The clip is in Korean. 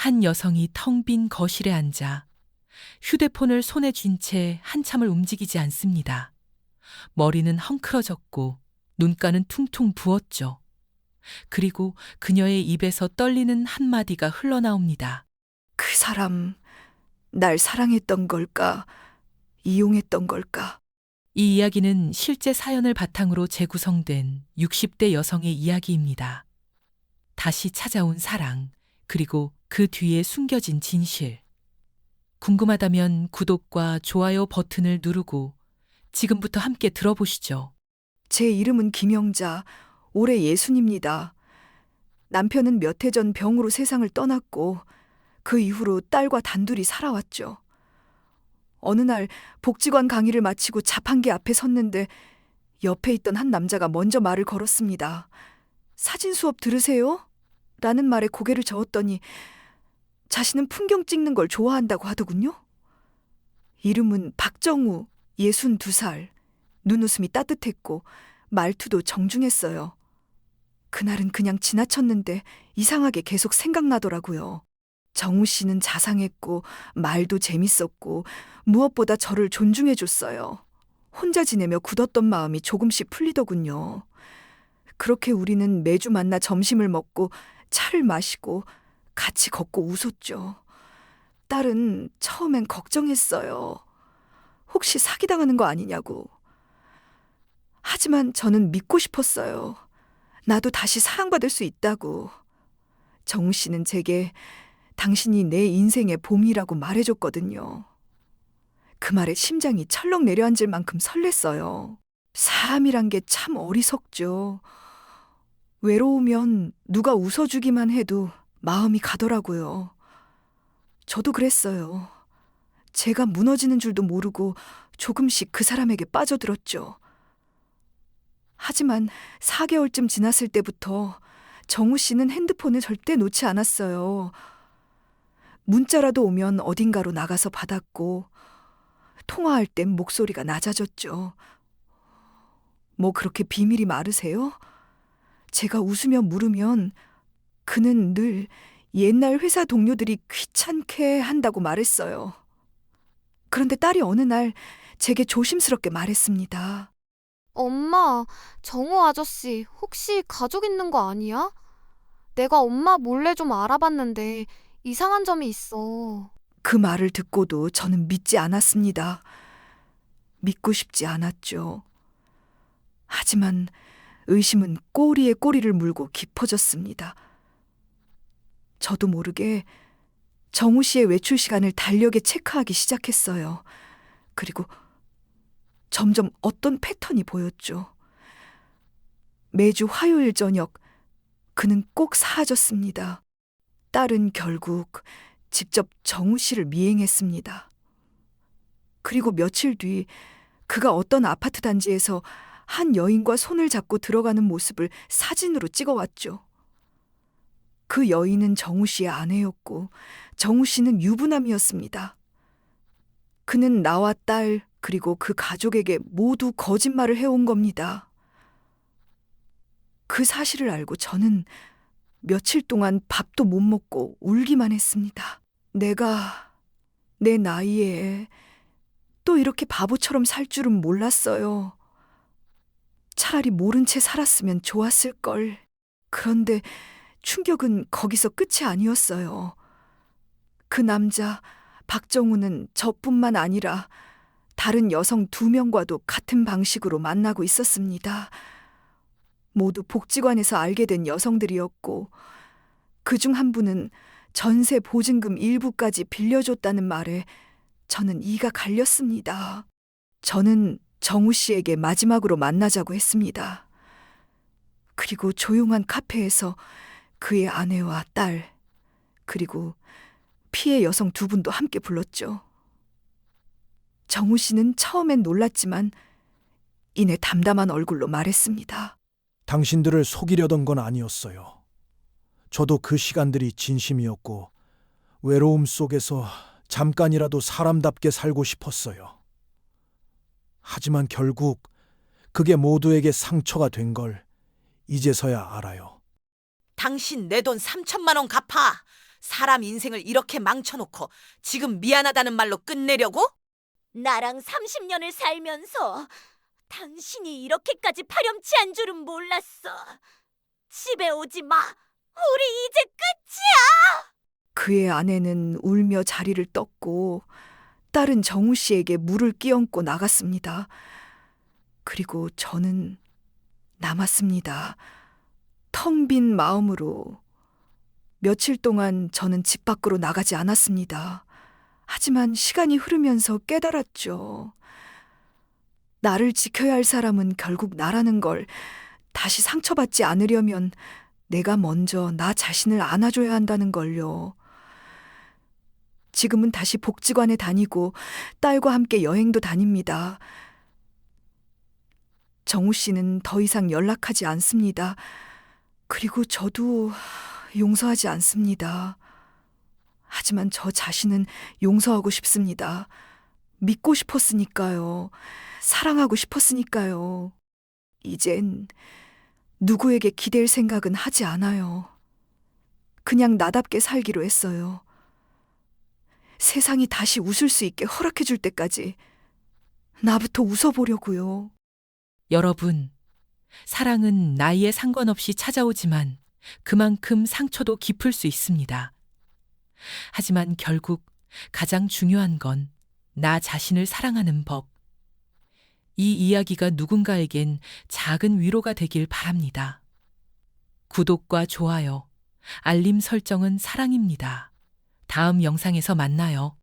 한 여성이 텅 빈 거실에 앉아 휴대폰을 손에 쥔 채 한참을 움직이지 않습니다. 머리는 헝클어졌고 눈가는 퉁퉁 부었죠. 그리고 그녀의 입에서 떨리는 한마디가 흘러나옵니다. 그 사람, 날 사랑했던 걸까? 이용했던 걸까? 이 이야기는 실제 사연을 바탕으로 재구성된 60대 여성의 이야기입니다. 다시 찾아온 사랑, 그리고 그 뒤에 숨겨진 진실. 궁금하다면 구독과 좋아요 버튼을 누르고 지금부터 함께 들어보시죠. 제 이름은 김영자, 올해 60입니다. 남편은 몇 해 전 병으로 세상을 떠났고 그 이후로 딸과 단둘이 살아왔죠. 어느 날 복지관 강의를 마치고 자판기 앞에 섰는데 옆에 있던 한 남자가 먼저 말을 걸었습니다. 사진 수업 들으세요? 라는 말에 고개를 저었더니 자신은 풍경 찍는 걸 좋아한다고 하더군요. 이름은 박정우, 62살. 눈웃음이 따뜻했고 말투도 정중했어요. 그날은 그냥 지나쳤는데 이상하게 계속 생각나더라고요. 정우 씨는 자상했고 말도 재밌었고 무엇보다 저를 존중해줬어요. 혼자 지내며 굳었던 마음이 조금씩 풀리더군요. 그렇게 우리는 매주 만나 점심을 먹고 차를 마시고 같이 걷고 웃었죠. 딸은 처음엔 걱정했어요. 혹시 사기당하는 거 아니냐고. 하지만 저는 믿고 싶었어요. 나도 다시 사랑받을 수 있다고. 정우 씨는 제게 당신이 내 인생의 봄이라고 말해줬거든요. 그 말에 심장이 철렁 내려앉을 만큼 설렜어요. 사람이란 게 참 어리석죠. 외로우면 누가 웃어주기만 해도 마음이 가더라고요. 저도 그랬어요. 제가 무너지는 줄도 모르고 조금씩 그 사람에게 빠져들었죠. 하지만 4개월쯤 지났을 때부터 정우 씨는 핸드폰을 절대 놓지 않았어요. 문자라도 오면 어딘가로 나가서 받았고, 통화할 땐 목소리가 낮아졌죠. 뭐 그렇게 비밀이 많으세요? 제가 웃으며 물으면 그는 늘 옛날 회사 동료들이 귀찮게 한다고 말했어요. 그런데 딸이 어느 날 제게 조심스럽게 말했습니다. 엄마, 정우 아저씨 혹시 가족 있는 거 아니야? 내가 엄마 몰래 좀 알아봤는데 이상한 점이 있어. 그 말을 듣고도 저는 믿지 않았습니다. 믿고 싶지 않았죠. 하지만 의심은 꼬리에 꼬리를 물고 깊어졌습니다. 저도 모르게 정우 씨의 외출 시간을 달력에 체크하기 시작했어요. 그리고 점점 어떤 패턴이 보였죠. 매주 화요일 저녁 그는 꼭 사라졌습니다. 딸은 결국 직접 정우 씨를 미행했습니다. 그리고 며칠 뒤 그가 어떤 아파트 단지에서 한 여인과 손을 잡고 들어가는 모습을 사진으로 찍어왔죠. 그 여인은 정우 씨의 아내였고 정우 씨는 유부남이었습니다. 그는 나와 딸 그리고 그 가족에게 모두 거짓말을 해온 겁니다. 그 사실을 알고 저는 며칠 동안 밥도 못 먹고 울기만 했습니다. 내가 내 나이에 또 이렇게 바보처럼 살 줄은 몰랐어요. 차라리 모른 채 살았으면 좋았을 걸. 그런데 충격은 거기서 끝이 아니었어요. 그 남자 박정우는 저뿐만 아니라 다른 여성 2명과도 같은 방식으로 만나고 있었습니다. 모두 복지관에서 알게 된 여성들이었고 그중 한 분은 전세 보증금 일부까지 빌려줬다는 말에 저는 이가 갈렸습니다. 저는 정우 씨에게 마지막으로 만나자고 했습니다. 그리고 조용한 카페에서 그의 아내와 딸, 그리고 피해 여성 2분도 함께 불렀죠. 정우 씨는 처음엔 놀랐지만 이내 담담한 얼굴로 말했습니다. 당신들을 속이려던 건 아니었어요. 저도 그 시간들이 진심이었고 외로움 속에서 잠깐이라도 사람답게 살고 싶었어요. 하지만 결국 그게 모두에게 상처가 된 걸 이제서야 알아요. 당신 내 돈 3천만 원 갚아. 사람 인생을 이렇게 망쳐놓고 지금 미안하다는 말로 끝내려고? 나랑 30년을 살면서 당신이 이렇게까지 파렴치한 줄은 몰랐어. 집에 오지 마. 우리 이제 끝이야. 그의 아내는 울며 자리를 떴고 딸은 정우 씨에게 물을 끼얹고 나갔습니다. 그리고 저는 남았습니다. 텅 빈 마음으로. 며칠 동안 저는 집 밖으로 나가지 않았습니다. 하지만 시간이 흐르면서 깨달았죠. 나를 지켜야 할 사람은 결국 나라는 걸 다시 상처받지 않으려면 내가 먼저 나 자신을 안아줘야 한다는 걸요. 지금은 다시 복지관에 다니고 딸과 함께 여행도 다닙니다. 정우 씨는 더 이상 연락하지 않습니다. 그리고 저도 용서하지 않습니다. 하지만 저 자신은 용서하고 싶습니다. 믿고 싶었으니까요. 사랑하고 싶었으니까요. 이젠 누구에게 기댈 생각은 하지 않아요. 그냥 나답게 살기로 했어요. 세상이 다시 웃을 수 있게 허락해 줄 때까지 나부터 웃어보려고요. 여러분, 사랑은 나이에 상관없이 찾아오지만 그만큼 상처도 깊을 수 있습니다. 하지만 결국 가장 중요한 건 나 자신을 사랑하는 법. 이 이야기가 누군가에겐 작은 위로가 되길 바랍니다. 구독과 좋아요, 알림 설정은 사랑입니다. 다음 영상에서 만나요.